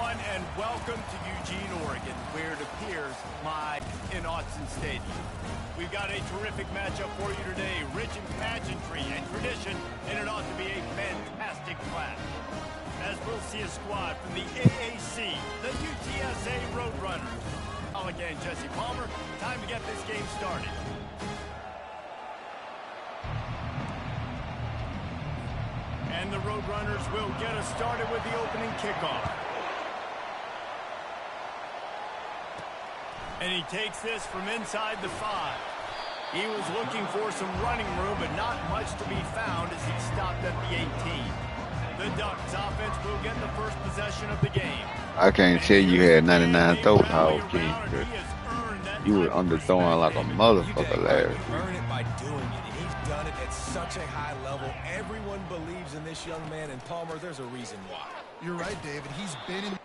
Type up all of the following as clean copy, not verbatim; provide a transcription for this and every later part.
everyone, and welcome to Eugene, Oregon, where it appears live in Autzen Stadium. We've got a terrific matchup for you today, rich in pageantry and tradition, and it ought to be a fantastic clash. As we'll see a squad from the AAC, the UTSA Roadrunners. Again, Jesse Palmer, time to get this game started. And the Roadrunners will get us started with the opening kickoff. And he takes this from inside the 5. He was looking for some running room, but not much to be found as he stopped at the 18. The Ducks offense will get the first possession of the game. I can't tell you had 99 throw power, King. You were underthrowing like a motherfucker last week. Earn it by doing it. And he's done it at such a high level. Everyone believes in this young man, and Palmer, there's a reason why. You're right, David. He's been in...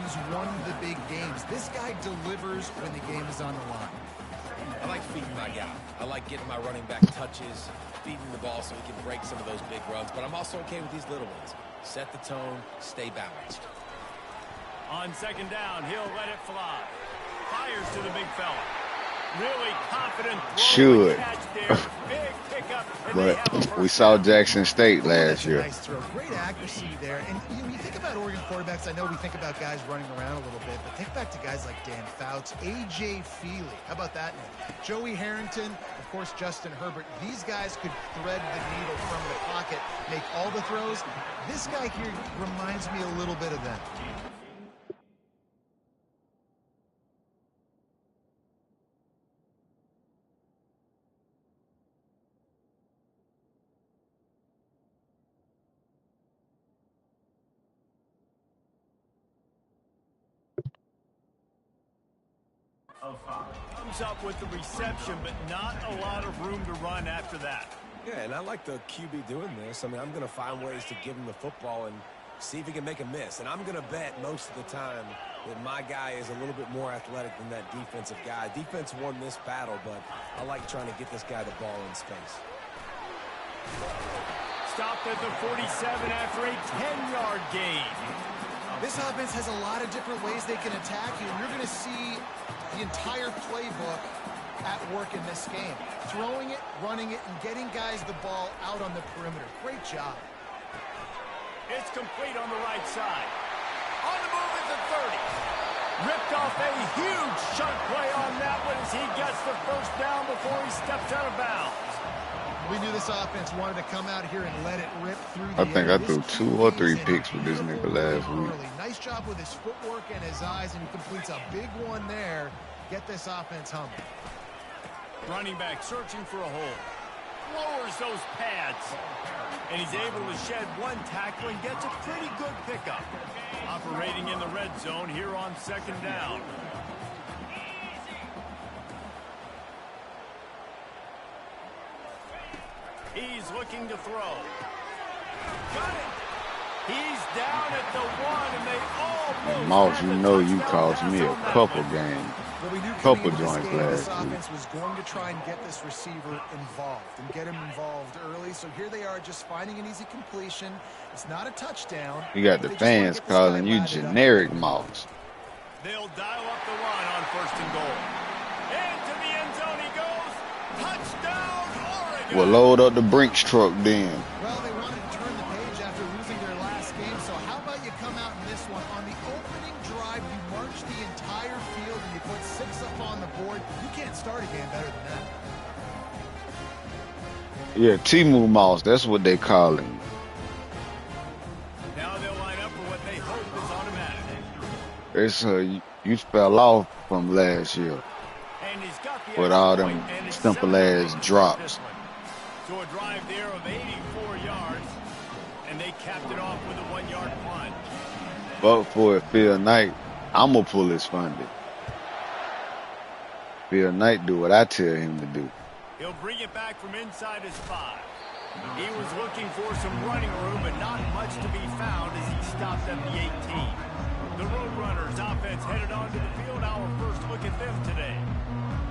He's won the big games. This guy delivers when the game is on the line. I like feeding my guy. I like getting my running back touches, feeding the ball so he can break some of those big runs, but I'm also okay with these little ones. Set the tone, stay balanced. On second down, he'll let it fly. Fires to the big fella. Really confident throw and catch there. Big pickup. But we saw Jackson State last year. Nice throw. Great accuracy there. And when you think about Oregon quarterbacks, I know we think about guys running around a little bit, but think back to guys like Dan Fouts, A.J. Feely. How about that name? Joey Harrington, of course, Justin Herbert. These guys could thread the needle from the pocket, make all the throws. This guy here reminds me a little bit of them. Comes up with the reception, but not a lot of room to run after that. Yeah, and I like the QB doing this. I mean, I'm going to find ways to give him the football and see if he can make a miss. And I'm going to bet most of the time that my guy is a little bit more athletic than that defensive guy. Defense won this battle, but I like trying to get this guy the ball in space. Stopped at the 47 after a 10-yard gain. This offense has a lot of different ways they can attack you, and you're going to see the entire playbook at work in this game. Throwing it, running it, and getting guys the ball out on the perimeter. Great job. It's complete on the right side. On the move at the 30. Ripped off a huge chunk play on that one as he gets the first down before he steps out of bounds. We knew this offense wanted to come out here and let it rip through the I think I threw 2 or 3 picks with this nigga last week. Nice job with his footwork and his eyes, and he completes a big one there. Get this offense humming. Running back searching for a hole. Lowers those pads. And he's able to shed one tackle and gets a pretty good pickup. Operating in the red zone here on second down. He's looking to throw. Got it. He's down at the 1, and they almost... Moss, you know you cost me a couple games. Couple joints last week. Offense was going to try and get this receiver involved and get him involved early. So here they are just finding an easy completion. It's not a touchdown. You got the fans calling you generic Moss. They'll dial up the run on first and goal. Into the end zone he goes. Touchdown, Oregon. We'll load up the Brinks truck then. Well, they wanted to turn the page after losing their last game. So how about you come out in this one? On the opening drive, you march the entire field and you put 6 up on the board. You can't start a game better than that. Yeah, Timu Moss, that's what they call him. Now they'll line up for what hope is automatic. It's you fell off from last year And he's got the with extra all point, them and it's simple 7-0 ass to start drops. this one. So a drive there of 84 yards, and they capped it off with a 1-yard punt. But for Phil Knight, I'm gonna pull his funding. Phil Knight do what I tell him to do. He'll bring it back from inside his 5. He was looking for some running room, but not much to be found as he stopped at the 18. The Roadrunners offense headed onto the field. Our first look at them today.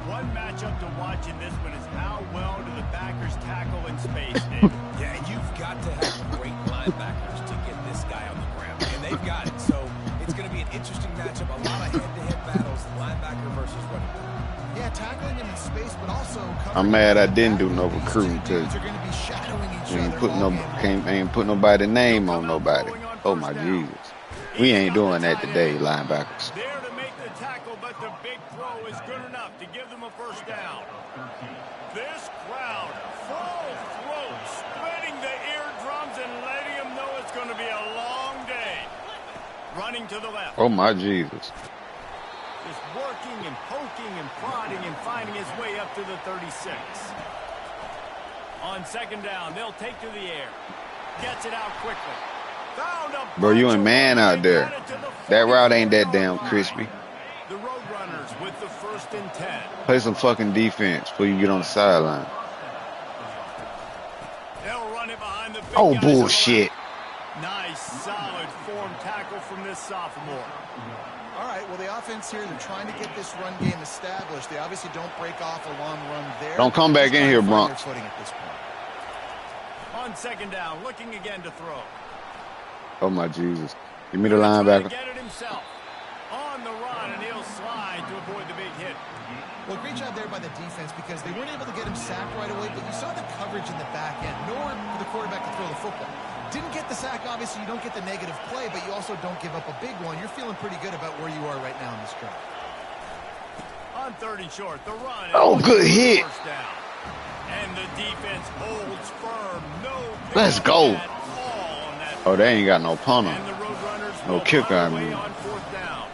One matchup to watch in this one is how well do the backers tackle in space, David? Yeah, you've got to have great linebackers to get this guy on the ground, and they've got it. So it's going to be an interesting matchup, a lot of head-to-head battles, linebacker versus running back. Yeah, tackling him in space, but also I'm mad I didn't do no recruiting because ain't put nobody name on nobody. Oh my Jesus. We ain't doing that today, linebackers. There to make the tackle, but the big throw is good enough to give them a first down. This crowd, full throat, splitting the eardrums and letting them know it's going to be a long day. Running to the left. Oh my Jesus. Just working and poking and prodding and finding his way up to the 36. On second down, they'll take to the air. Gets it out quickly. Found a Bro, you ain't man out there. That route ain't that damn crispy. The Roadrunners with the 1st and 10. Play some fucking defense before you get on the sideline. They'll run it behind the big Oh, guys bullshit. Nice, solid form tackle from this sophomore. All right, well, the offense here, they're trying to get this run game established. They obviously don't break off a long run there. Don't come back in here, Bronx. Footing at this point. On second down, looking again to throw. Oh my Jesus. Give me the linebacker. Get it himself. On the run, and he'll slide to avoid the big hit. Well, great job there by the defense because they weren't able to get him sacked right away, but you saw the coverage in the back end. Nowhere for the quarterback to throw the football. Didn't get the sack, obviously you don't get the negative play, but you also don't give up a big one. You're feeling pretty good about where you are right now in this drive. On 3rd and short, the run. Oh, good hit. First down. And the defense holds firm. No. Let's go. Oh, they ain't got no punter. And the Roadrunners No kicker, I mean. on 4th down.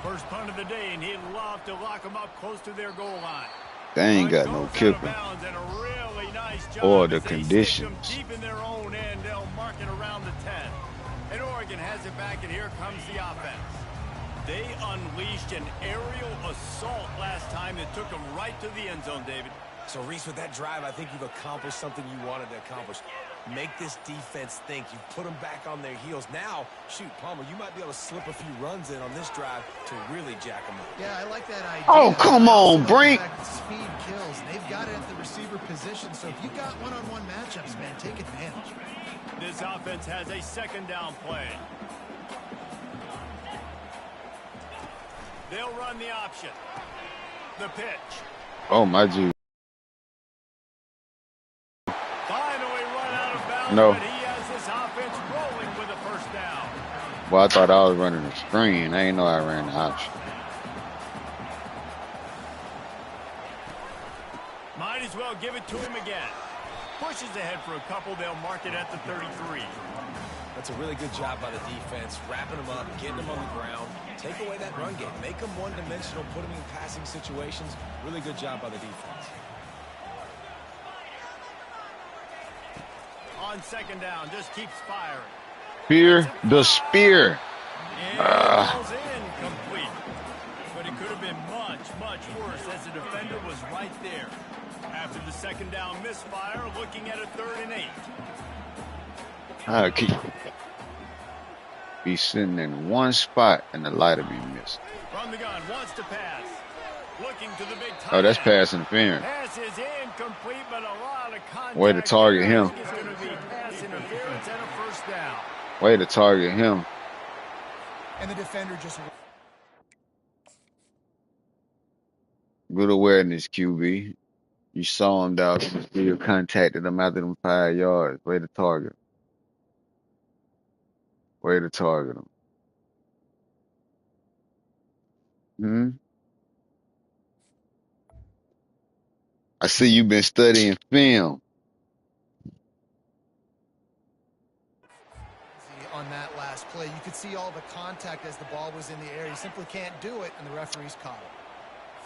First punt of the day, and he'd love to lock them up close to their goal line. They ain't got no kicker. Really nice or the conditions. Deep in their own end, they'll mark it around the 10. And Oregon has it back, and here comes the offense. They unleashed an aerial assault last time that took them right to the end zone, David. So, Reese, with that drive, I think you've accomplished something you wanted to accomplish. Make this defense think. You've put them back on their heels. Now, shoot, Palmer, you might be able to slip a few runs in on this drive to really jack them up. Yeah, I like that idea. Oh, come on, Brink. Speed kills. They've got it at the receiver position, so if you got one-on-one matchups, man, take advantage. This offense has a second down play. They'll run the option. The pitch. Oh, my Jesus. Finally run out of bounds, No. but he has this offense rolling with a first down. Well, I thought I was running the screen. I didn't know I ran the option. Might as well give it to him again. Pushes ahead for a couple. They'll mark it at the 33. That's a really good job by the defense, wrapping them up, getting them on the ground. Take away that run game. Make them one-dimensional, put them in passing situations. Really good job by the defense. On second down, just keeps firing. Spear the spear. And ball's incomplete. But it could have been much, much worse as the defender was right there. After the second down misfire, looking at a 3rd and 8. I keep be sitting in one spot and the light will be missing. From the gun, wants to pass. Looking to the big Oh, that's tight pass interference. Pass is incomplete, but a lot of contact. Way to target him. It's going to be pass interference and a first down. Way to target him. And the defender just... Good awareness, QB. You saw him down, you contacted him after them 5 yards. Way to target. Way to target him. I see you've been studying film. On that last play. You could see all the contact as the ball was in the air. He simply can't do it, and the referees caught him.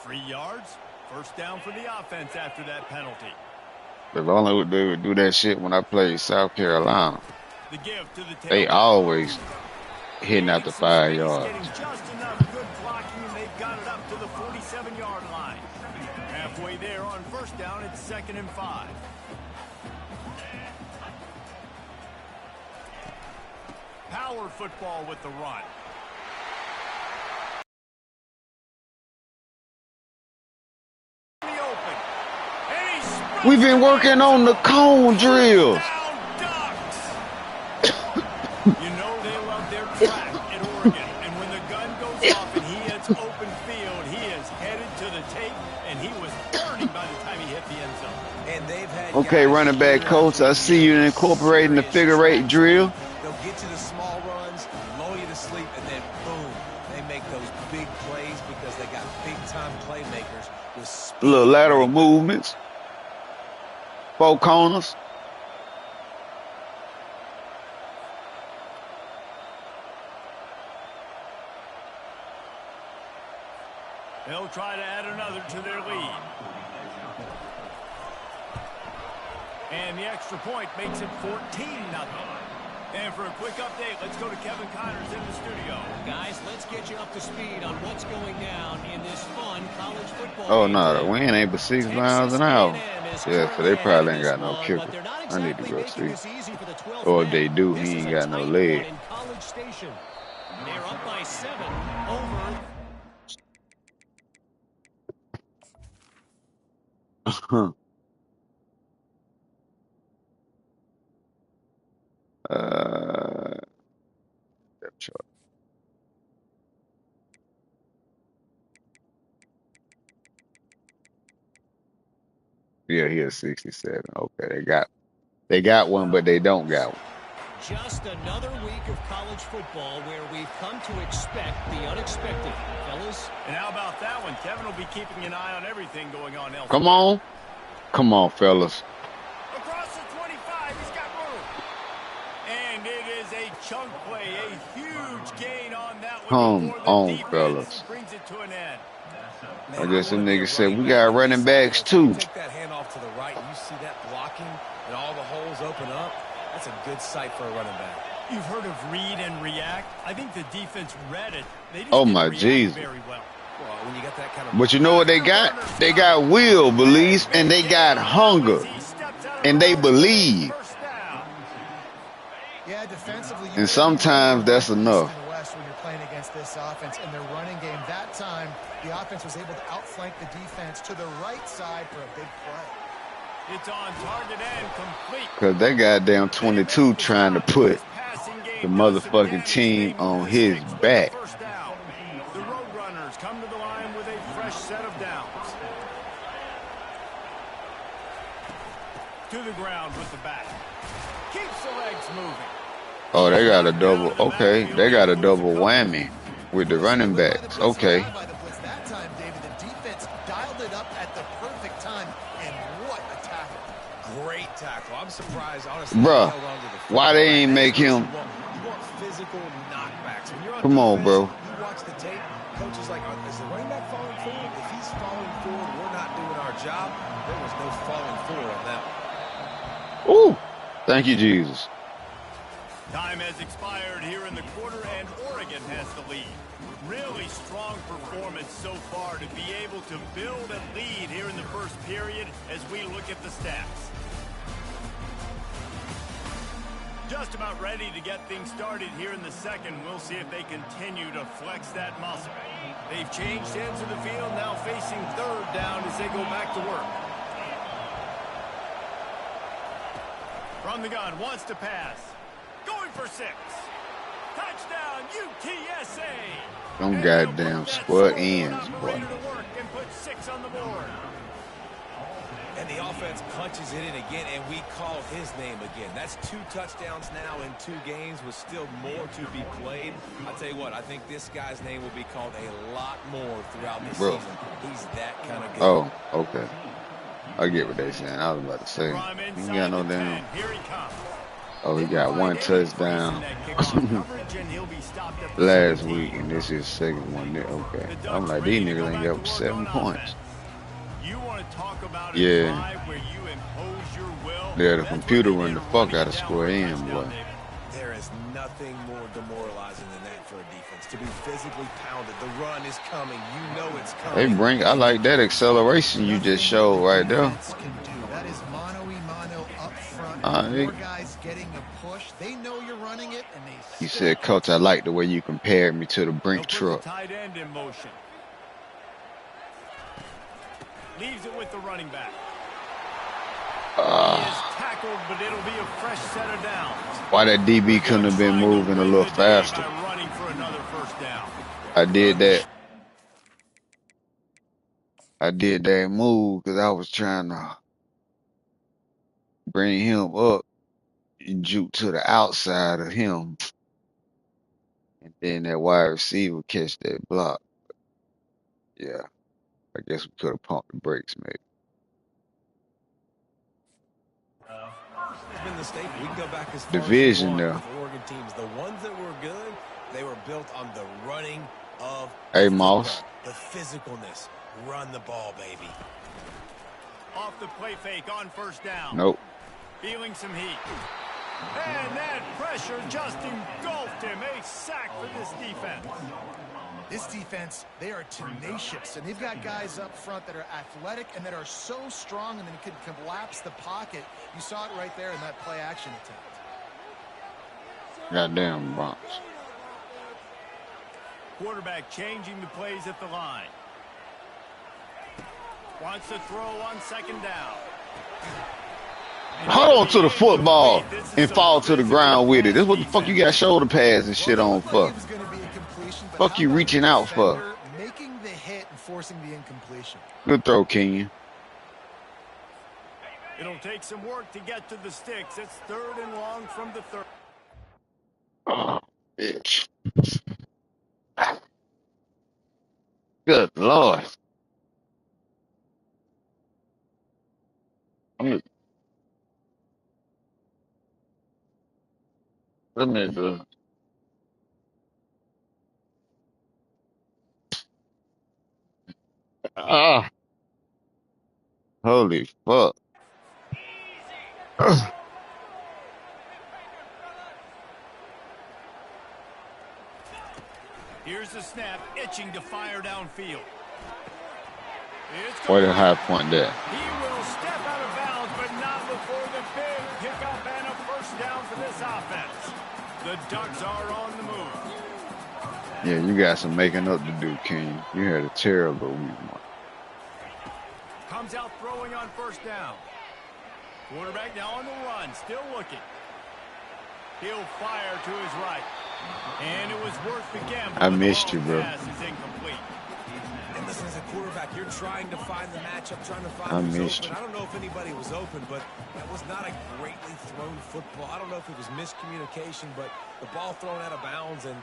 3 yards. First down for the offense after that penalty. But only they would do that shit when I played South Carolina. The give to the They tailback. always hitting out the 5 yards. Getting just enough good blocking, and they've got it up to the 47-yard line. Halfway there on first down, it's 2nd and 5. Power football with the run. In the open. And he spreads We've been working on the cone drills. down ducks. You know they love their track at Oregon. And when the gun goes off and he hits open field, he is headed to the tape, and he was burning by the time he hit the end zone. And they've had Okay, guys running back shoot coach, I see you incorporating the figure eight drill. They'll get you the small runs, lull you to sleep, and then boom, they make those big plays because they got big-time playmakers with speed. Little lateral movements. 4 corners. They'll try to add another to their lead. And the extra point makes it 14-0. And for a quick update, let's go to Kevin Connors in the studio. Guys, let's get you up to speed on what's going down in this fun college football Oh game no, today. the wind ain't but 6 Texas miles an hour. A&M is Yeah, so they currently probably ain't ahead got no in this kicker. one, but they're not I need to exactly go making see. this easy for the 12th Or if man. they do, This he is ain't a got no tight leg. one in College Station. They're up by 7 over. Depth chart. Yeah, he is 67. Okay, they got one, but they don't got one. Just another week of college football where we've come to expect the unexpected, fellas. And how about that one? Kevin will be keeping an eye on everything going on elsewhere. Come on, fellas. Across the 25, he's got room. And it is a chunk play, a huge gain on that one. Come before the on, defense fellas. brings it to an end. I guess them niggas said we got running backs too. Take that handoff to the right, and you see that blocking and all the holes open up. That's a good sight for a running back. You've heard of read and react. I think the defense read it. They just Oh, didn't my react Jesus. very well. Well, when you got that kind of But you know what they got? They got will, belief, and they got hunger, and they believe. First down. Yeah, defensively. And sometimes that's enough. In the West, when you're playing against this offense and their running game, that time the offense was able to outflank the defense to the right side for a big play. It's on target and complete. Because that goddamn 22 trying to put the motherfucking team on his back. First down. The Roadrunners come to the line with a fresh set of downs. To the ground with the back. Keeps the legs moving. Oh, they got a double. Okay, they got a double whammy with the running backs. Okay. That time, David, the defense dialed it up at the perfect time, and what a tackle. great tackle. I'm surprised, honestly. Bruh, he held on to the why they ain't make him? You want physical knockbacks. When you're on Come on, defense, bro. You watch the tape. Coach is like, is the running back falling forward? If he's falling forward, we're not doing our job. There was no falling forward on that one. Ooh, thank you, Jesus. Time has expired here in the quarter, and Oregon has the lead. Really strong performance so far to be able to build a lead here in the first period as we look at the stats. Just about ready to get things started here in the second. We'll see if they continue to flex that muscle. They've changed ends of the field, now facing third down as they go back to work. From the gun, wants to pass. Going for 6. Touchdown, UTSA. Them And goddamn they'll put that square scoreboard ends, operator boy. to work and put 6 on the board. And the offense punches it in again, and we call his name again. That's 2 touchdowns now in 2 games with still more to be played. I'll tell you what, I think this guy's name will be called a lot more throughout the Bro. season. He's that kind of good. Oh, okay. I get what they saying. I was about to say. From You ain't inside got no the 10, damn. here he comes. Oh, he got one touchdown last week, and this is second one. Okay. I'm like, these niggas ain't got 7 points. You want to talk about a Yeah. drive where you impose your will? Yeah, the That's computer what they run did the fuck running out it of down square for a M, touchdown, boy. David. There is nothing more demoralizing than that for a defense. To be physically pounded. The run is coming. You know it's coming. I like that acceleration you just showed right there. That is mano-a-mano up front. Right. More guys getting a push. They know you're running it, and they You said, Coach, I like the way you compared me to the Brink truck. The tight end in motion. Leaves it with the running back. He is tackled, but it'll be a fresh set of downs. Why that DB couldn't have been moving a little faster? Running for another first down. I did that. I did that move because I was trying to bring him up and juke to the outside of him. And then that wide receiver catch that block. Yeah. I guess we could have pumped the brakes, maybe. Has been the staple. We can go back as far Division as there. with Oregon teams. The ones that were good, they were built on the running of Hey, Moss. the physicalness. Run the ball, baby. Off the play fake on first down. Nope. Feeling some heat. And that pressure just engulfed him. A sack for this defense. This defense, they are tenacious, and they've got guys up front that are athletic and that are so strong and then can collapse the pocket. You saw it right there in that play action attempt. Goddamn Bronx. Quarterback changing the plays at the line. Wants to throw on second down. Hold on to the football and fall to the ground with it. This is what the fuck you got shoulder pads and shit on for. Fuck you reaching out for. Making the hit and forcing the incompletion. Good throw, Kenyon. It'll take some work to get to the sticks. It's 3rd and long from the 30. Oh, bitch. Good Lord. Let me do. Ah. Holy fuck. Here's the snap, itching to fire downfield. Where the high point there? He will step out of bounds, but not before the big pickup and a first down for this offense. The Ducks are on the move. Yeah, you got some making up to do, King. You had a terrible week, man. Comes out throwing on first down. Quarterback now on the run, still looking. He'll fire to his right. And it was worth the gamble. I missed you, bro. Pass is incomplete. And listen, as a quarterback, you're trying to find the matchup, trying to find I who's missed open. you. I don't know if anybody was open, but that was not a greatly thrown football. I don't know if it was miscommunication, but the ball thrown out of bounds and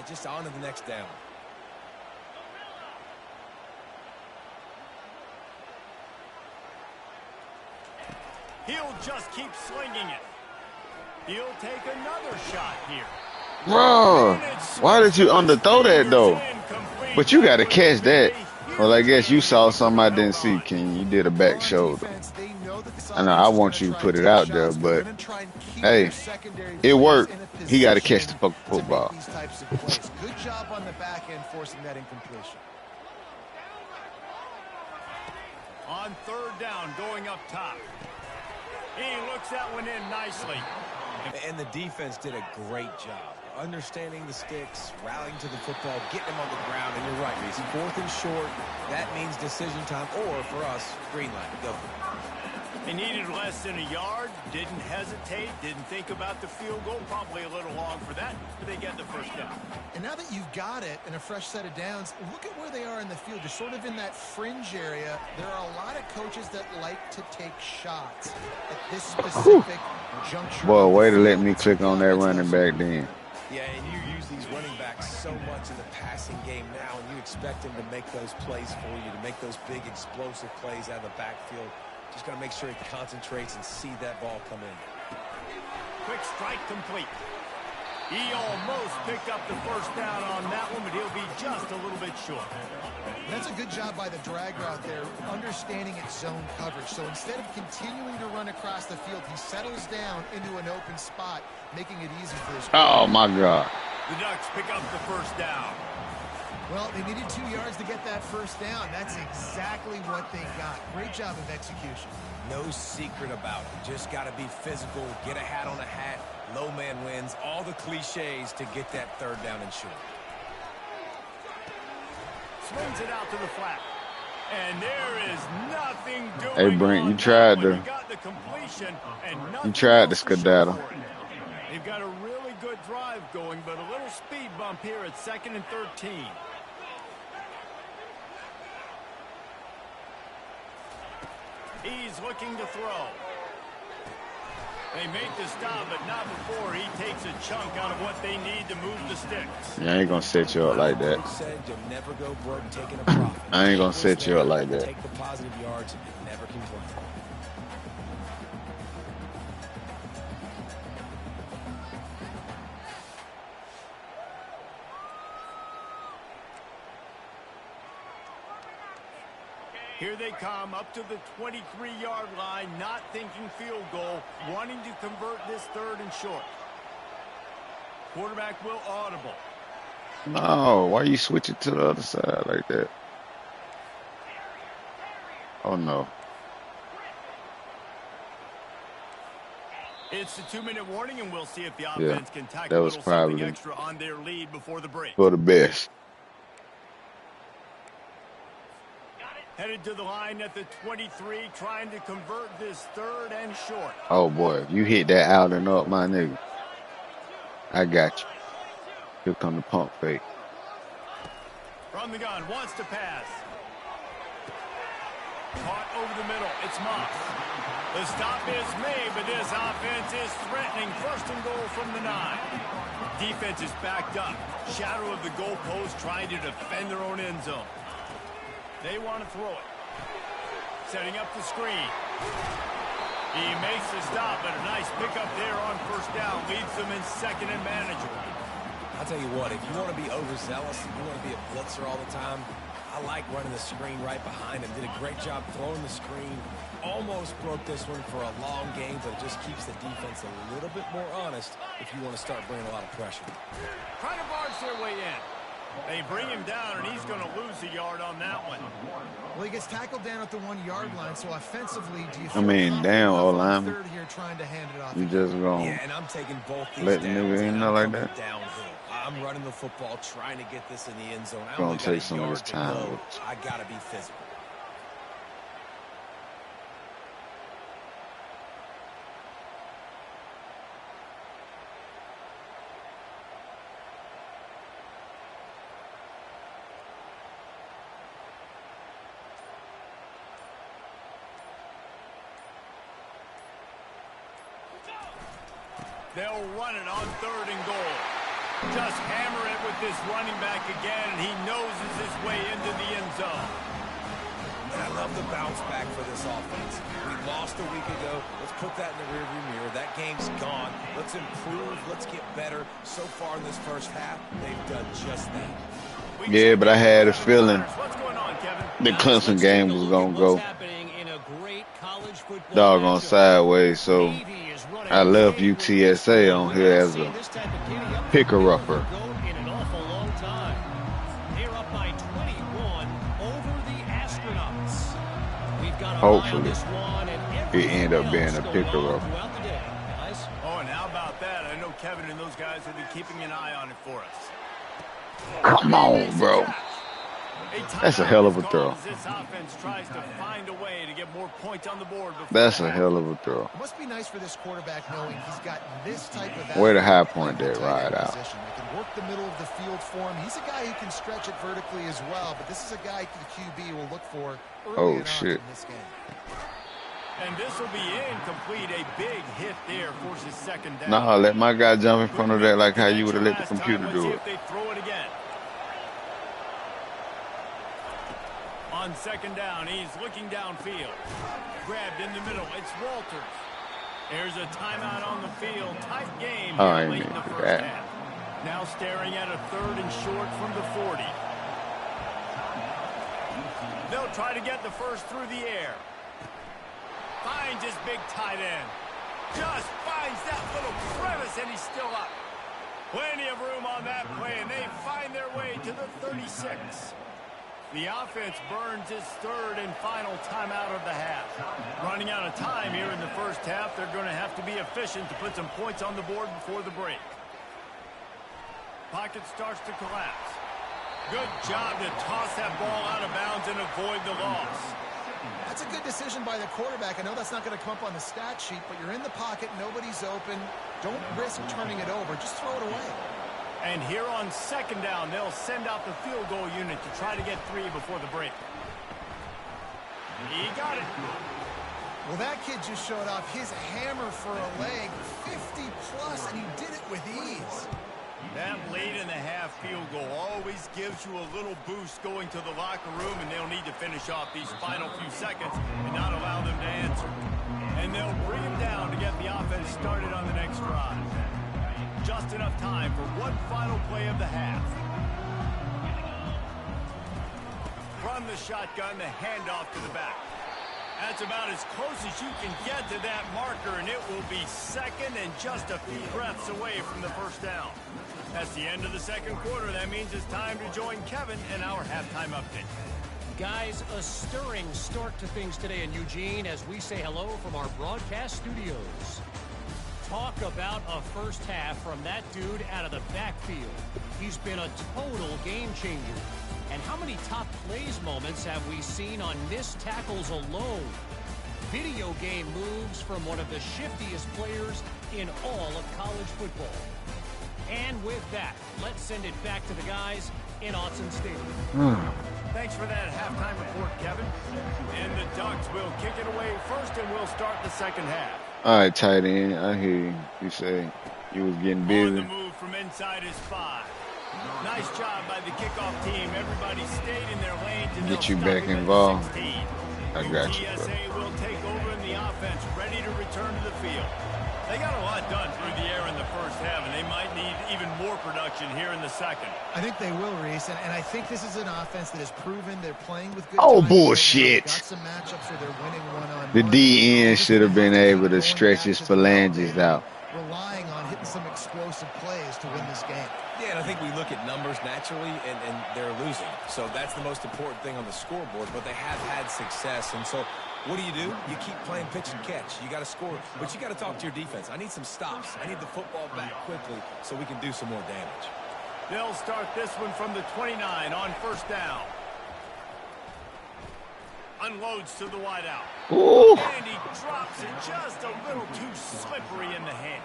just on to the next down. He'll just keep slinging it. He'll take another shot here. Bro, why did you underthrow that, though? But you got to catch that. Well, I guess you saw something I didn't see, King. You did a back shoulder. I know I want you to put it out there, but, hey, it worked. He got to catch the fucking football. Good job on the back end forcing that incompletion. On 3rd down, going up top. He looks that one in nicely. And the defense did a great job understanding the sticks, rallying to the football, getting him on the ground. And you're right, Reese. 4th and short, that means decision time. Or, for us, green light. Go for it. They needed less than a yard, didn't hesitate, didn't think about the field goal. Probably a little long for that, but they get the first down. And now that you've got it and a fresh set of downs, look at where they are in the field. You're sort of in that fringe area. There are a lot of coaches that like to take shots at this specific juncture. Boy, way to let me click on that running back then. Yeah, and you use these running backs so much in the passing game now, and you expect them to make those plays for you, to make those big explosive plays out of the backfield. Just got to make sure he concentrates and see that ball come in. quick strike complete. He almost picked up the first down on that one, but he'll be just a little bit short. That's a good job by the drag route there, understanding its zone coverage. So instead of continuing to run across the field, he settles down into an open spot, making it easy for his Oh, my God. The Ducks pick up the first down. Well, they needed 2 yards to get that first down. That's exactly what they got. Great job of execution. No secret about it. Just got to be physical, get a hat on a hat, low man wins, all the cliches to get that third down and short. Swings it out to the flat. And there is nothing doing. Hey, Brent, you tried to. You tried to skedaddle. They've got a really good drive going, but a little speed bump here at 2nd and 13. He's looking to throw. They make the stop, but not before he takes a chunk out of what they need to move the sticks. Yeah, I ain't gonna set you up like that. I ain't gonna set you up like that. Take the positive yards and never complain. Here they come up to the 23-yard line, not thinking field goal, wanting to convert this 3rd and short. Quarterback will audible. No, why you switch it to the other side like that? Oh, no. It's a 2-minute warning, and we'll see if the offense can tack that a was little something probably extra on their lead before the break. for the best. Headed to the line at the 23, trying to convert this 3rd and short. Oh, boy, if you hit that out and up, my nigga, I got you. Here come the pump fake. From the gun, wants to pass. Caught over the middle. It's Moss. The stop is made, but this offense is threatening. 1st and goal from the 9. Defense is backed up. Shadow of the goalpost, trying to defend their own end zone. They want to throw it. Setting up the screen. He makes the stop, but a nice pickup there on 1st down. Leaves them in 2nd and manageable. I'll tell you what, if you want to be overzealous, if you want to be a blitzer all the time, I like running the screen right behind him. Did a great job throwing the screen. Almost broke this one for a long game, but it just keeps the defense a little bit more honest if you want to start bringing a lot of pressure. Trying to barge their way in. They bring him down, and he's going to lose a yard on that one. Well, he gets tackled down at the 1-yard line, so offensively, do you I mean, damn, O-line. Here trying to hand it off? You just gonna and I'm taking both these let the nigga in there like that? Downhill. I'm running the football, trying to get this in the end zone. I Gonna only take got a some of yard his to time go. with it. I got to be physical. They'll run it on 3rd and goal. Just hammer it with this running back again, and he noses his way into the end zone. And I love the bounce back for this offense. We lost a week ago. Let's put that in the rearview mirror. That game's gone. Let's improve. Let's get better. So far in this first half, they've done just that. Yeah, but I had a feeling What's going on, Kevin? the Clemson game was going to go doggone sideways, so I left UTSA on here as a picker-upper. Hopefully, it end up being a picker-upper. Oh, and how about that? I know Kevin and those guys will be keeping an eye on it for us. Come on, bro. That's a hell of a throw. This offense tries to find a way to get more points on the board. That's a hell of a throw. It must be nice for this quarterback knowing he's got this type of way to high point that ride out. They can work the middle of the field for him. He's a guy who can stretch it vertically as well, but this is a guy the QB will look for early in this game. And this will be incomplete. A big hit there forces 2nd down. Nah, let my guy jump in front of that like how you would have let the computer do it. They throw it again. On 2nd down, he's looking downfield. Grabbed in the middle. It's Walters. There's a timeout on the field. Tight game Oh, here I late didn't in the do first that. half. Now staring at a 3rd and short from the 40. They'll try to get the first through the air. Finds his big tight end. Just finds that little crevice, and he's still up. Plenty of room on that play, and they find their way to the 36. The offense burns its 3rd and final timeout of the half. Running out of time here in the first half, they're going to have to be efficient to put some points on the board before the break. Pocket starts to collapse. Good job to toss that ball out of bounds and avoid the loss. That's a good decision by the quarterback. I know that's not going to come up on the stat sheet, but you're in the pocket, nobody's open. Don't risk turning it over. Just throw it away. And here on 2nd down, they'll send out the field goal unit to try to get 3 before the break. He got it. Well, that kid just showed off his hammer for a leg, 50+, and he did it with ease. That late in the half field goal always gives you a little boost going to the locker room, and they'll need to finish off these final few seconds and not allow them to answer. And they'll bring him down to get the offense started on the next drive. Just enough time for one final play of the half. From the shotgun, the handoff to the back. That's about as close as you can get to that marker, and it will be 2nd and just a few breaths away from the first down. That's the end of the 2nd quarter. That means it's time to join Kevin in our halftime update. Guys, a stirring start to things today in Eugene as we say hello from our broadcast studios. Talk about a first half from that dude out of the backfield. He's been a total game changer. And how many top plays moments have we seen on missed tackles alone? Video game moves from one of the shiftiest players in all of college football. And with that, let's send it back to the guys in Autzen Stadium. Thanks for that halftime report, Kevin. And the Ducks will kick it away first, and we'll start the 2nd half. All right, tight end. I hear you. You say you was getting On busy. the move from inside his 5. Nice job by the kickoff team. Everybody stayed in their lanes. And Get you they'll back stop him at involved. 16. I got you, bro. UTSA will take over in the offense, ready to return to the field. They got a lot done through the air in the first half, and they might need even more production here in the 2nd. I think they will, Reese, and I think this is an offense that has proven they're playing with good Oh, time. bullshit. Got some matchups where they're winning one-on-one. The DN should have been able to stretch his phalanges out. Relying on hitting some explosive plays to win this game. Yeah, and I think we look at numbers naturally, and they're losing. So that's the most important thing on the scoreboard, but they have had success. And so what do? You keep playing pitch and catch. You got to score, but you got to talk to your defense. I need some stops. I need the football back quickly so we can do some more damage. They'll start this one from the 29 on 1st down. Unloads to the wideout. Ooh. And he drops it just a little too slippery in the hands.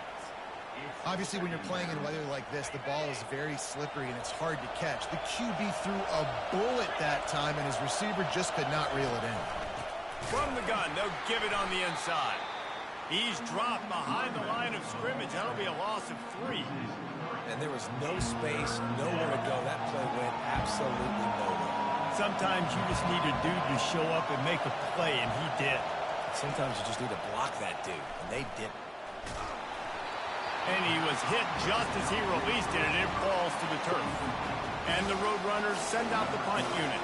Obviously, when you're playing in weather like this, the ball is very slippery and it's hard to catch. The QB threw a bullet that time, and his receiver just could not reel it in. From the gun, they'll give it on the inside. He's dropped behind the line of scrimmage. That'll be a loss of 3. And there was no space, nowhere to go. That play went absolutely nowhere. Sometimes you just need a dude to show up and make a play, and he did. Sometimes you just need to block that dude, and they didn't. And he was hit just as he released it, and it falls to the turf. And the Roadrunners send out the punt unit.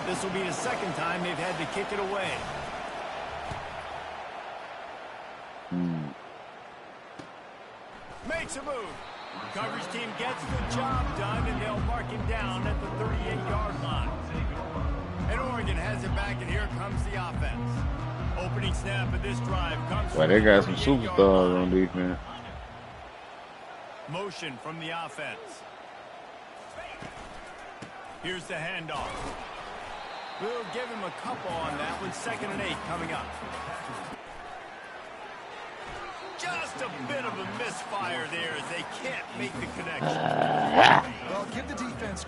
This will be the 2nd time they've had to kick it away. Makes a move. Coverage team gets the job done, and they'll mark him down at the 38-yard line. And Oregon has it back, and here comes the offense. Opening snap of this drive comes Well, from they the got some 38-yard superstars line. on defense. Motion from the offense. Here's the handoff. We'll give him a couple on that one. 2nd and 8 coming up. Just a bit of a misfire there as they can't make the connection. Well, give the defense.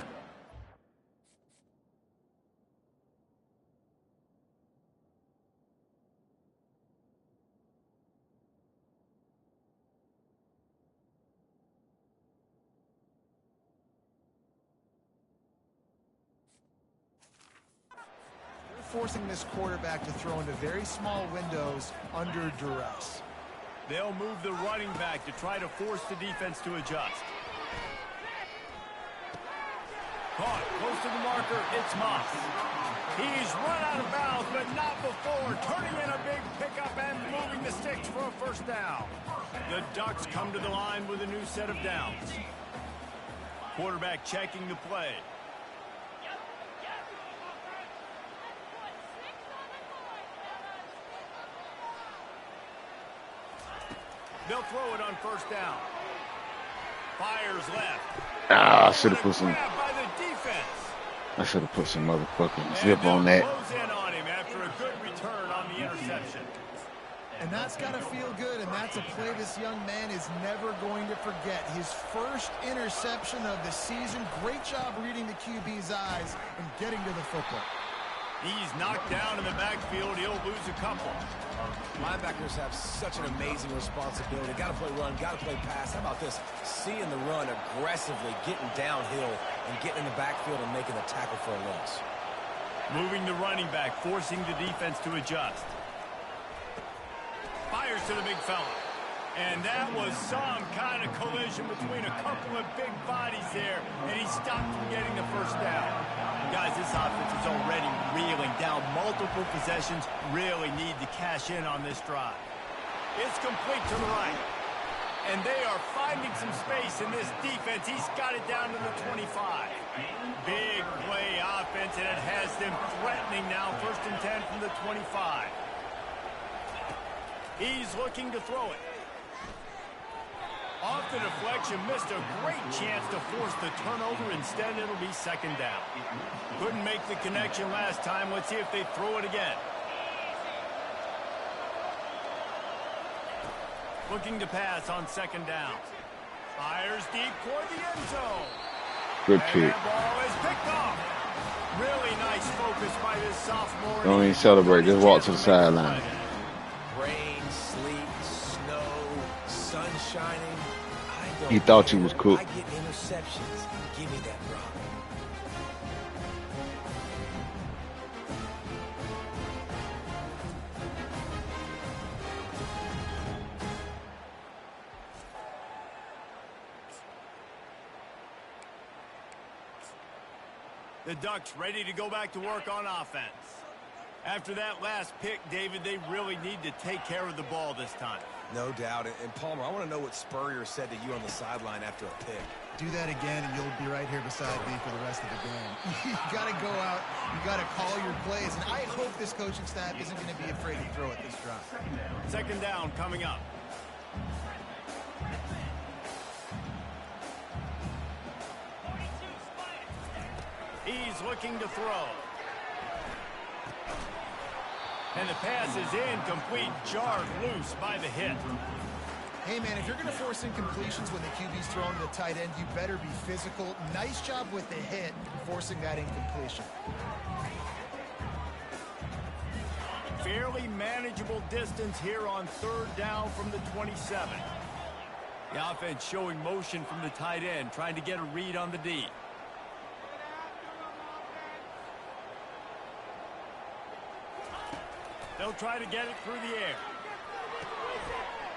Forcing this quarterback to throw into very small windows under duress. They'll move the running back to try to force the defense to adjust. Caught close to the marker. It's Moss. He's run out of bounds, but not before. Turning in a big pickup and moving the sticks for a first down. The Ducks come to the line with a new set of downs. Quarterback checking the play. They'll throw it on first down. Fires left. Ah, I should have put some. By the defense. I should have put some motherfucking zip on that. Close in on him after a good return on the interception. And that's got to feel good, and that's a play this young man is never going to forget. His first interception of the season. Great job reading the QB's eyes and getting to the football. He's knocked down in the backfield. He'll lose a couple. Linebackers have such an amazing responsibility. Got to play run, got to play pass. How about this? Seeing the run aggressively, getting downhill, and getting in the backfield and making the tackle for a loss. Moving the running back, forcing the defense to adjust. Fires to the big fella. And that was some kind of collision between a couple of big bodies there, and he stopped from getting the first down. Guys, this offense is already reeling down multiple possessions. Really need to cash in on this drive. It's complete to the right. And they are finding some space in this defense. He's got it down to the 25. Big play offense, and it has them threatening now. 1st and 10 from the 25. He's looking to throw it. Off the deflection, missed a great chance to force the turnover. Instead, it'll be 2nd down. Couldn't make the connection last time. Let's see if they throw it again. Looking to pass on 2nd down. Fires deep toward the end zone. Good pick. And that ball is picked off. Really nice focus by this sophomore. Don't even celebrate. Just walk to the sideline. Rain, sleet, snow, sun shining. He thought he was cool. I get interceptions. Give me that rock. The Ducks ready to go back to work on offense. After that last pick, David, they really need to take care of the ball this time. No doubt. And Palmer, I want to know what Spurrier said to you on the sideline after a pick. Do that again, and you'll be right here beside me for the rest of the game. You got to go out. You got to call your plays. And I hope this coaching staff isn't going to be afraid to throw at this drive. 2nd down coming up. He's looking to throw. And the pass is incomplete, jarred loose by the hit. Hey, man, if you're going to force incompletions when the QB's throwing to the tight end, you better be physical. Nice job with the hit, forcing that incompletion. Fairly manageable distance here on 3rd down from the 27. The offense showing motion from the tight end, trying to get a read on the D. They'll try to get it through the air.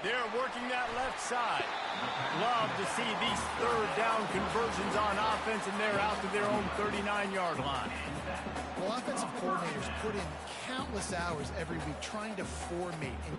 They're working that left side. Love to see these 3rd down conversions on offense, and they're out to their own 39-yard line. Well, offensive coordinators put in countless hours every week trying to formate and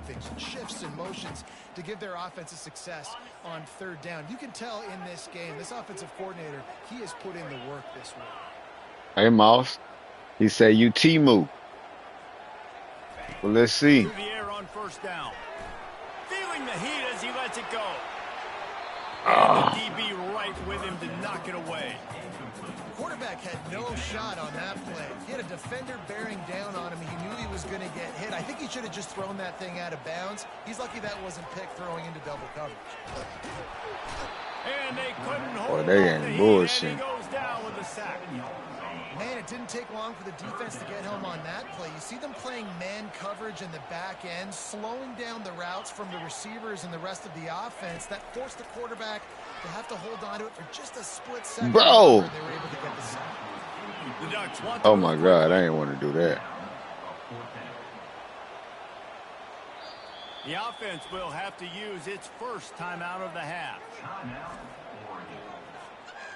things, shifts and motions to give their offense a success on third down. You can tell in this game, this offensive coordinator, he has put in the work this week. Hey, Moss. He said you T-move. Well, let's see. Through the air on first down. Feeling the heat as he lets it go. And the DB right with him to knock it away. Quarterback had no shot on that play. He had a defender bearing down on him. He knew he was going to get hit. I think he should have just thrown that thing out of bounds. He's lucky that wasn't picked throwing into double coverage. And they couldn't hold they on to ain't the bullshit. heat, and he goes down with a sack. Man, it didn't take long for the defense to get home on that play. You see them playing man coverage in the back end, slowing down the routes from the receivers and the rest of the offense. That forced the quarterback to have to hold on to it for just a split second. Bro! They were able to get the sack. The Ducks want Oh, my God. I ain't want to do that. The offense will have to use its first timeout of the half.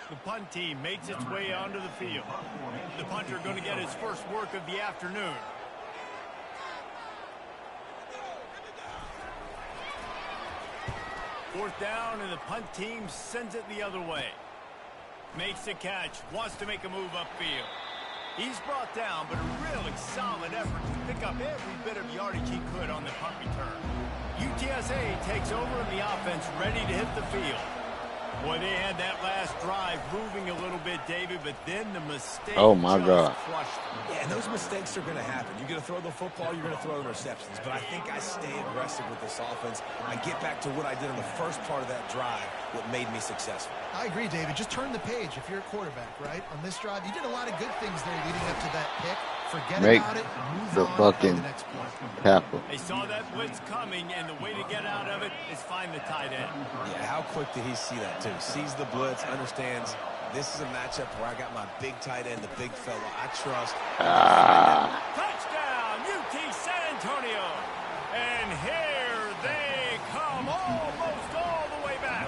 The punt team makes its way onto the field. The punter going to get his first work of the afternoon. Fourth down, and the punt team sends it the other way. Makes the catch, wants to make a move upfield. He's brought down, but a really solid effort to pick up every bit of yardage he could on the punt return. UTSA takes over in the offense, ready to hit the field. Boy, they had that last drive moving a little bit, David, but then the mistake Oh, my God. crushed them. Yeah, and those mistakes are going to happen. You're going to throw the football, you're going to throw interceptions. But I think I stay aggressive with this offense. I get back to what I did in the first part of that drive, what made me successful. I agree, David. Just turn the page if you're a quarterback, right? On this drive, you did a lot of good things there leading up to that pick. Forget Make about it. Move the on fucking to the next play. tackle. They saw that blitz coming, and the way to get out of it is find the tight end. Yeah, how quick did he see that, too? Sees the blitz, understands this is a matchup where I got my big tight end, the big fella I trust. Touchdown, UT San Antonio. And here they come almost all the way back.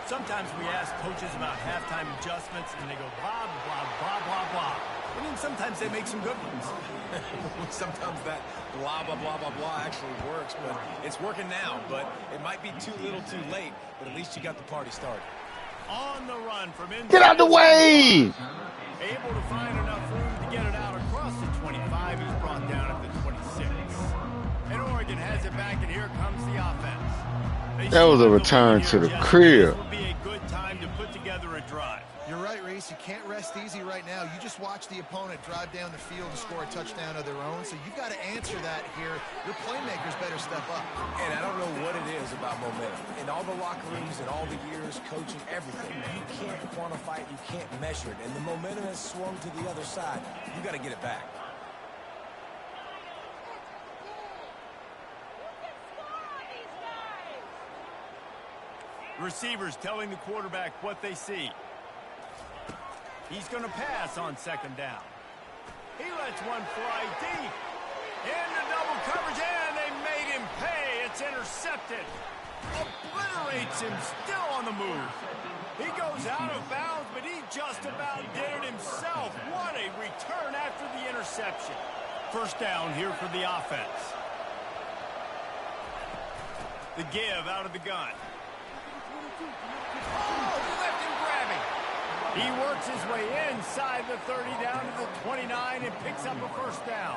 Sometimes we ask coaches about halftime adjustments, and they go blah, blah, blah, blah, blah. I mean, sometimes they make some good ones. Sometimes that blah, blah, blah, blah, blah actually works, but it's working now. But it might be too little too late, but at least you got the party started. On the run from inside. Get out the way! Able to find enough room to get it out across the 25. He's brought down at the 26. And Oregon has it back, and here comes the offense. That was a return to the crib. This will be a good time to put together a drive. You're right, Reese. You can't rest easy right now. You just watch the opponent drive down the field and score a touchdown of their own. So you've got to answer that here. Your playmakers better step up. And I don't know what it is about momentum. In all the locker rooms and all the years coaching, everything, you can't quantify it, you can't measure it. And the momentum has swung to the other side. You got to get it back. Receivers telling the quarterback what they see. He's going to pass on second down. He lets one fly deep. Into double coverage, and they made him pay. It's intercepted. Obliterates him, still on the move. He goes out of bounds, but he just about did it himself. What a return after the interception. First down here for the offense. The give out of the gun. Oh, lift and grabbing. He works his way inside the 30 down to the 29 and picks up a first down.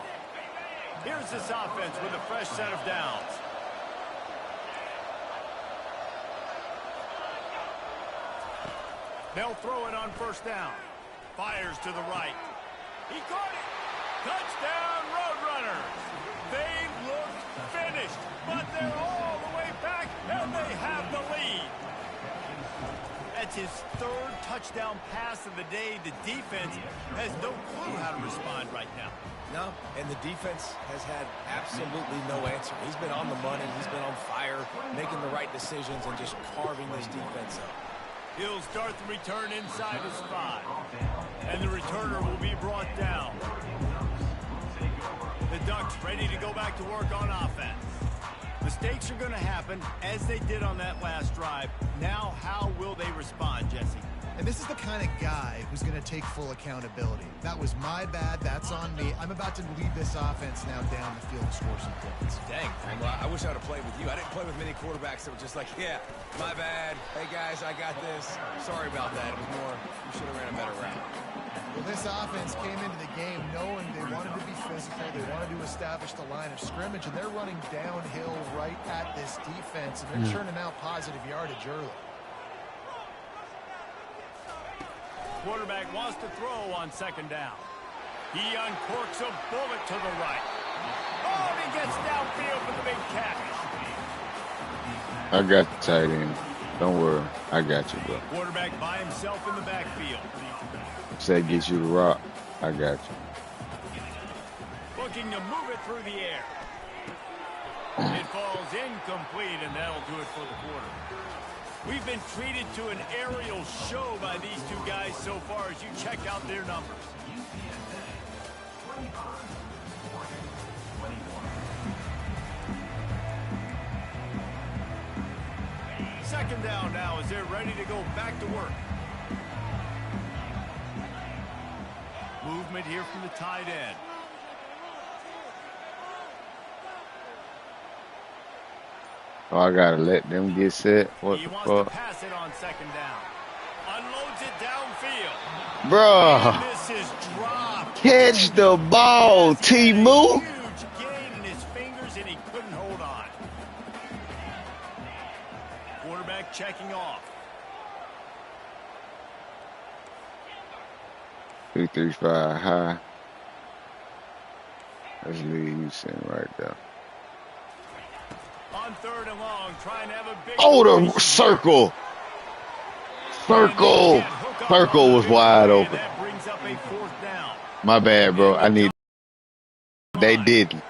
Here's this offense with a fresh set of downs. They'll throw it on first down. Fires to the right. He caught it. Touchdown, Roadrunners. They look finished, but they're all the way back, and they have the lead. That's his third touchdown pass of the day. The defense has no clue how to respond right now. No, and the defense has had absolutely no answer. He's been on the money. He's been on fire, making the right decisions and just carving this defense up. He'll start the return inside his 5. And the returner will be brought down. The Ducks ready to go back to work on offense. Mistakes are going to happen, as they did on that last drive. Now, how will they respond, Jesse? And this is the kind of guy who's going to take full accountability. That was my bad. That's on me. I'm about to lead this offense now down the field to score some points. Dang. Well, I wish I would have played with you. I didn't play with many quarterbacks that were just like, yeah, my bad. Hey, guys, I got this. Sorry about that. It was more, you should have ran a better route. Well, this offense came into the game knowing they wanted to be physical. They wanted to establish the line of scrimmage, and they're running downhill right at this defense, and they're churning out positive yardage early. Quarterback wants to throw on second down. He uncorks a bullet to the right. Oh, and he gets downfield for the big catch. I got the tight end. Don't worry. I got you, bro. Quarterback by himself in the backfield. Say get you the rock. I got you. Looking to move it through the air. It falls incomplete, and that'll do it for the quarter. We've been treated to an aerial show by these two guys so far as you check out their numbers. Second down now as they're ready to go back to work. Movement here from the tight end. Oh, I gotta let them get set. What He the wants fuck? to pass it on second down. Unloads it downfield. Bruh, This is dropped. catch the ball, T-Moo. Huge gain in his fingers, and he couldn't hold on. Quarterback checking off. 235 high. That's lead you sitting right there. On third and long, trying to have a big... Oh, the circle. Circle. Circle was wide open. That brings up a fourth down. My bad, bro. I need... They didn't.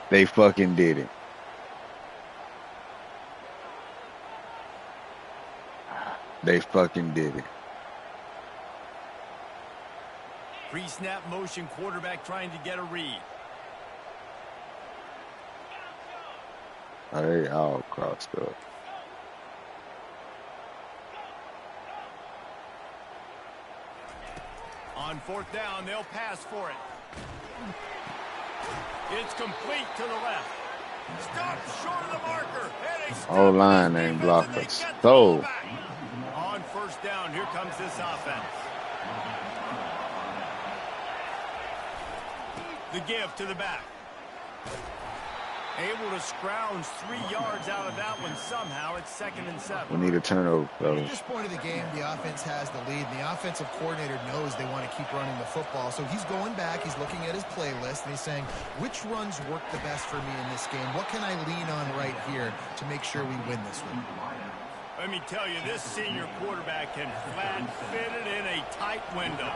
They fucking didn't. They fucking did it. Pre-snap motion, quarterback trying to get a read. They all crossed up. On fourth down, they'll pass for it. It's complete to the left. Stopped short of the marker. Whole line ain't blocked us. So, On first down, here comes this offense. The give to the back. Able to scrounge 3 yards out of that one somehow. It's 2nd and 7. we need a turnover, At fellas. this point of the game, the offense has the lead, and the offensive coordinator knows they want to keep running the football. So he's going back, he's looking at his playlist, and he's saying, which runs work the best for me in this game? What can I lean on right here to make sure we win this one? Let me tell you, this senior quarterback can flat fit it in a tight window.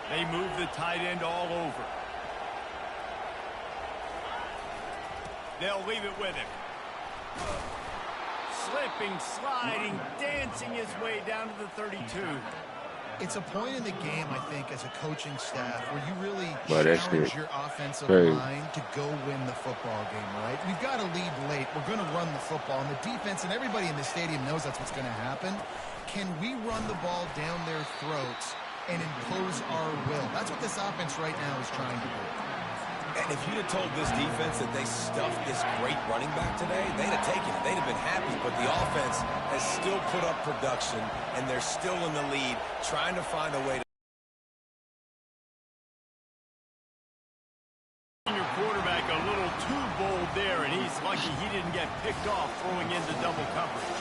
They move the tight end all over. They'll leave it with him. Slipping, sliding, dancing his way down to the 32. It's a point in the game, I think, as a coaching staff where you really Well, that's challenge good. your offensive Crazy. line to go win the football game, right? We've got to lead late. We're going to run the football. And the defense and everybody in the stadium knows that's what's going to happen. Can we run the ball down their throats and impose our will? That's what this offense right now is trying to do. And if you'd have told this defense that they stuffed this great running back today, they'd have taken it. They'd have been happy. But the offense has still put up production, and they're still in the lead, trying to find a way to... Your quarterback a little too bold there, and he's lucky he didn't get picked off throwing into double coverage.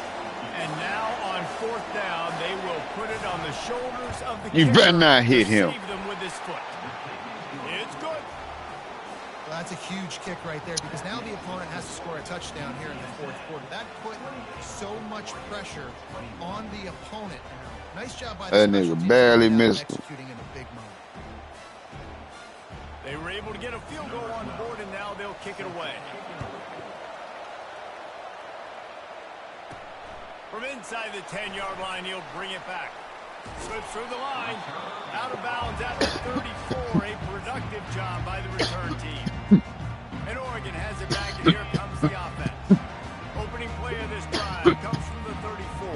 And now on fourth down, they will put it on the shoulders of the You kicker better not hit to him. save them with his foot. It's good. Well, that's a huge kick right there because now the opponent has to score a touchdown here in the fourth quarter. That put so much pressure on the opponent. Nice job by the That special nigga teams barely team missed him. executing in a big moment. They were able to get a field goal on the board, and now they'll kick it away. From inside the 10-yard line, he'll bring it back. Slips through the line. Out of bounds at the 34. A productive job by the return team. And Oregon has it back, and here comes the offense. Opening play of this drive comes from the 34.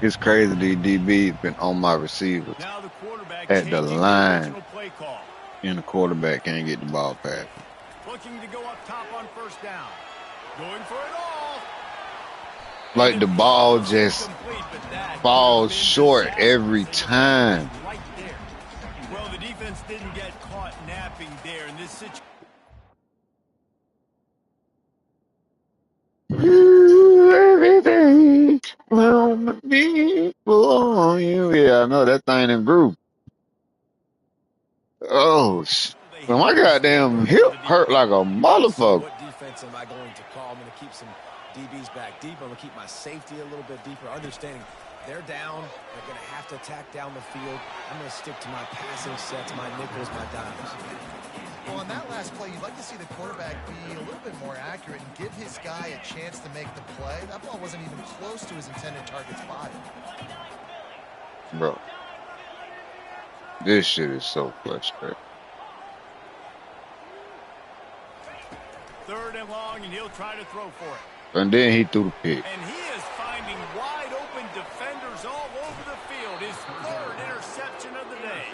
It's crazy these DBs been on my receivers Now the quarterback at the changing the line, original play call. and the quarterback can't get the ball past. Looking to go up top on first down. Going for it all. Like the ball just Incomplete, but that falls could have been short every disastrous. time. Right there. Well, the defense didn't get caught napping there in this situation. Everything from me for you. Yeah, I know that thing in group. Oh, well, my goddamn hip hurt like a So motherfucker. what defense am I going to call? I'm going to keep some DBs back deep. I'm going to keep my safety a little bit deeper, understanding they're down. They're going to have to attack down the field. I'm going to stick to my passing sets, my nickels, my dimes. Well, on that last play, you'd like to see the quarterback be a little bit more accurate and give his guy a chance to make the play. That ball wasn't even close to his intended target's body. Bro, this shit is so frustrating. Third and long, and he'll try to throw for it. And then he threw the pick. And he is finding wide open defenders all over the field. His third interception of the day.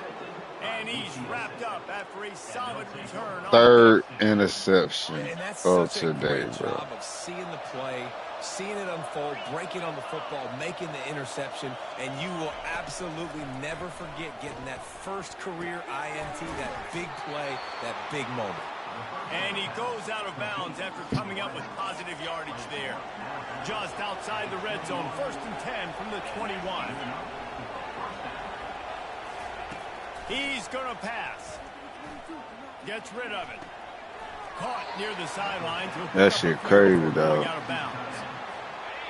And he's wrapped up after a solid return. Third interception And that's of such a today, great bro. job of seeing the play, seeing it unfold, breaking on the football, making the interception, and you will absolutely never forget getting that first career INT, that big play, that big moment. And he goes out of bounds after coming up with positive yardage there. Just outside the red zone, 1st and 10 from the 21. He's going to pass. Gets rid of it. Caught near the sidelines. That shit crazy, dog. Out of bounds.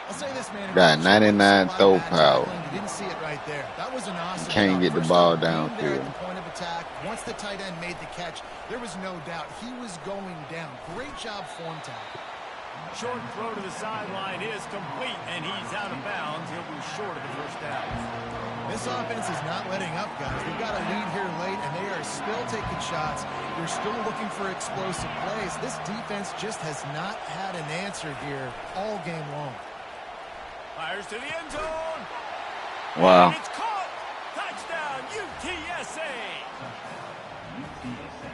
I'll say this, man. Got 99 throw power. You didn't see it right there. That was an awesome. Can't get the First ball off, being there at downfield. the point of attack. Once the tight end made the catch, there was no doubt he was going down. Great job form tackle. Short throw to the sideline is complete, and he's out of bounds. He'll be short of the first down. This offense is not letting up, guys. They've got a lead here late, and they are still taking shots. They're still looking for explosive plays. This defense just has not had an answer here all game long. Fires to the end zone. Wow. And it's caught. Touchdown, UTSA.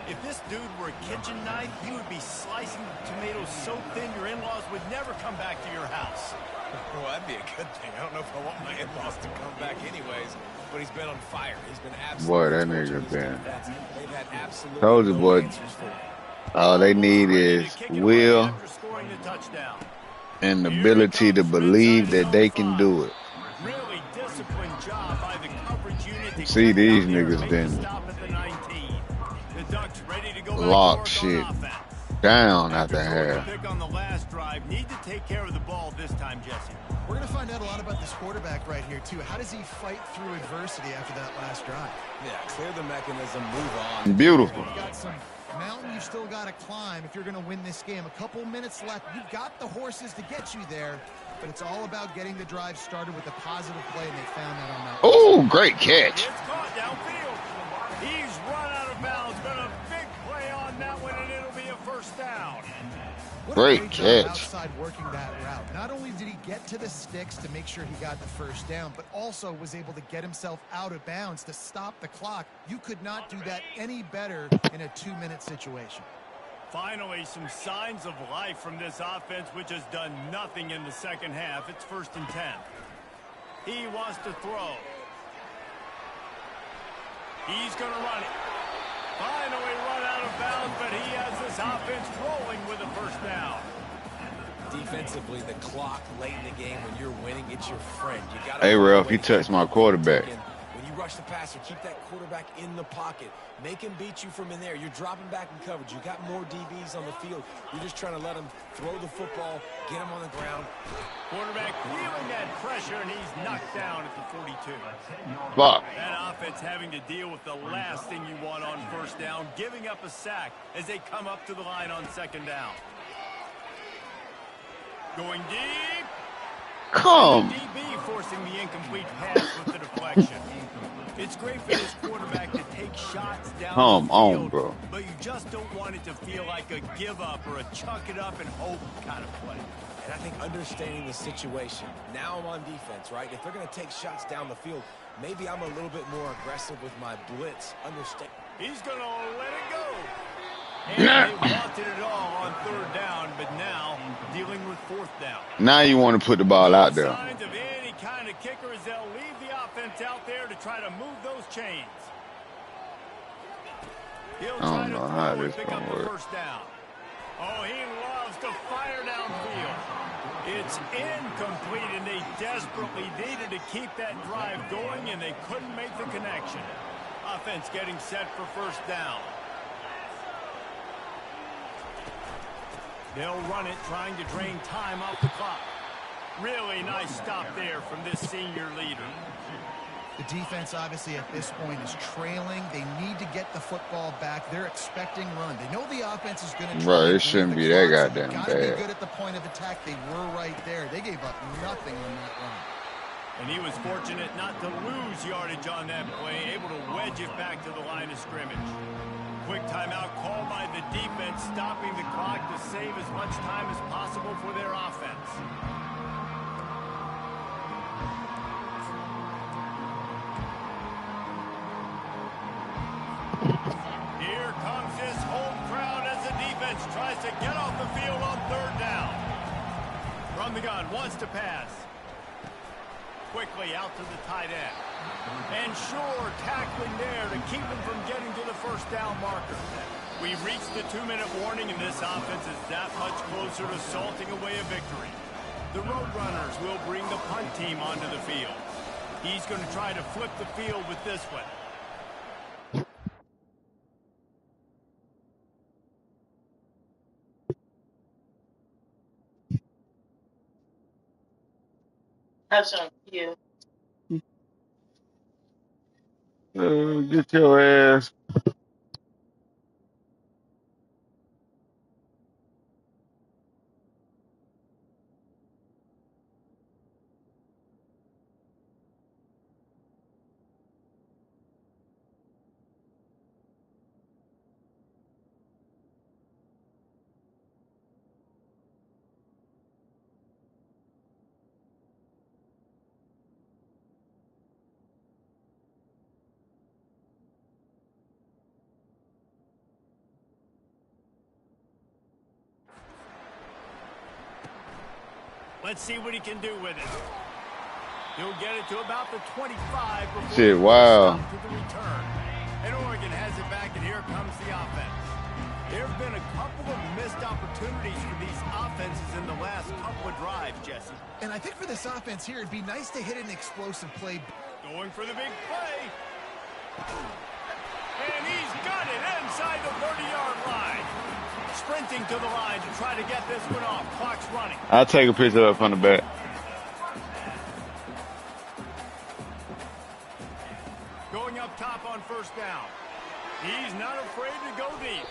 If this dude were a kitchen knife, he would be slicing tomatoes so thin your in-laws would never come back to your house. Well, that'd be a good thing. I don't know if I want my in-laws to come back anyways, but he's been on fire. He's been absolutely Boy, that torturing nigga this been. defense. They've had absolutely Told you, no boy. answers for him. All they need Ready is to kick it away will after scoring the touchdown. and the ability to believe that they can do it. Really disciplined job by the coverage unit to See, get these down there and niggas make been the stop at the 19. The Ducks ready to go back to lock work shit on offense. down After after scoring a half. pick on the last drive, need to take care of the ball this time, Jesse. We're going to find out a lot about this quarterback right here, too. How does he fight through adversity after that last drive? Yeah, clear the mechanism, move on. Beautiful. You've got some mountain you've still got to climb if you're going to win this game. A couple minutes left. You've got the horses to get you there, but it's all about getting the drive started with a positive play, and they found that on that. Oh, great catch. It's caught downfield. He's run out of bounds, but a big play on that one, and it'll be a first down. What Great a great job catch. outside working that route. Not only did he get to the sticks to make sure he got the first down, but also was able to get himself out of bounds to stop the clock. You could not do that any better in a 2-minute situation. Finally, some signs of life from this offense, which has done nothing in the second half. It's 1st and 10. He wants to throw. He's going to run it. Finally run out of bounds, but he has this offense rolling with a first down. Defensively, the clock late in the game, when you're winning, it's your friend. You got Hey, Ralph, you touched my quarterback. When you rush the passer, keep that quarterback in the pocket. Make him beat you from in there. You're dropping back in coverage. You got more DBs on the field. You're just trying to let him throw the football, get him on the ground. Quarterback feeling that pressure, and he's knocked down at the 42. Fuck. That offense having to deal with the last thing you want on first down, giving up a sack as they come up to the line on 2nd down. Going deep. Come. DB forcing the incomplete pass with the deflection. It's great for this quarterback to take shots down Come the on, field, bro. but you just don't want it to feel like a give up or a chuck it up and hope kind of play. And I think understanding the situation, now I'm on defense, right? If they're going to take shots down the field, maybe I'm a little bit more aggressive with my blitz. Understand. He's going to let it go. And they wanted it all on third down, but now dealing with fourth down. Now you want to put the ball out there. Signs of any kind of kicker as they'll leave the offense out there to try to move those chains. He'll try to throw and pick up the first down. Oh, he loves to fire downfield. It's incomplete, and they desperately needed to keep that drive going, and they couldn't make the connection. Offense getting set for first down. They'll run it, trying to drain time off the clock. Really nice stop there from this senior leader. The defense, obviously, at this point is trailing. They need to get the football back. They're expecting run. They know the offense is going to try. Bro, it shouldn't be that goddamn bad. Got to be good at the point of attack. They were right there. They gave up nothing on that run. And he was fortunate not to lose yardage on that play, able to wedge it back to the line of scrimmage. Quick timeout called by the defense, stopping the clock to save as much time as possible for their offense. Here comes this home crowd as the defense tries to get off the field on third down. From the gun, wants to pass. Quickly out to the tight end. And Shore tackling there to keep him from getting to the first down marker. We've reached the 2-minute warning, and this offense is that much closer to salting away a victory. The Roadrunners will bring the punt team onto the field. He's going to try to flip the field with this one. Have some you. Get your ass. Let's see what he can do with it. He'll get it to about the 25 before Shit, wow. to the return. And Oregon has it back, and here comes the offense. There have been a couple of missed opportunities for these offenses in the last couple of drives, Jesse. And I think for this offense here, it'd be nice to hit an explosive play. Going for the big play. And he's got it inside the 30-yard line. Sprinting to the line to try to get this one off. Clock's running. I'll take a picture of it from the back. Going up top on first down. He's not afraid to go deep.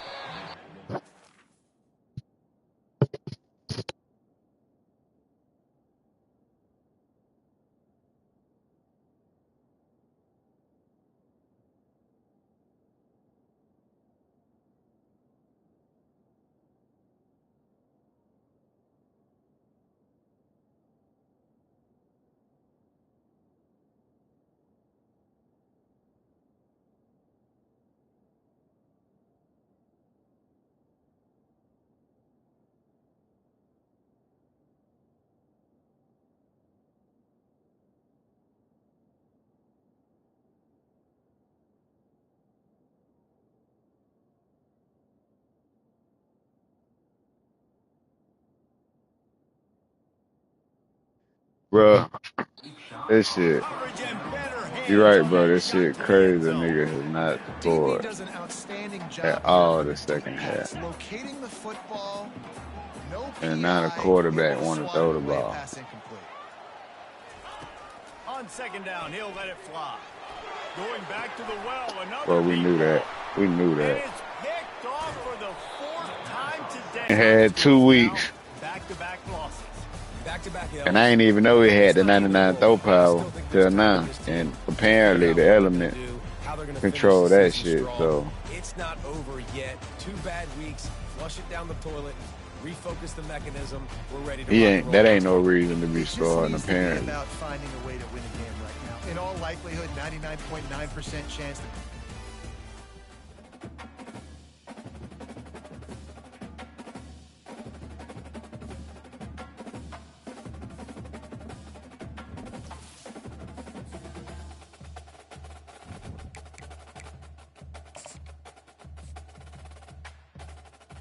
Bro, this shit. You're right, bro. This shit crazy. The nigga has not scored at all the second half. Locating the football, no And now the quarterback want to throw the ball. On second down, he'll let it fly. Going back to the well, another. Well, we knew that. We knew And that. it's picked off for the 4th time today. It had 2 weeks. Back-to-back losses. Back back-to-back And I ain't even know he had the 99 throw power till now. And apparently the element control that shit. So it's not over yet. 2 bad weeks. Flush it down the toilet. Refocus the mechanism. We're ready to that ain't no reason to be starting apparently. About finding a way to win a game right now. In all likelihood, 99.9% chance that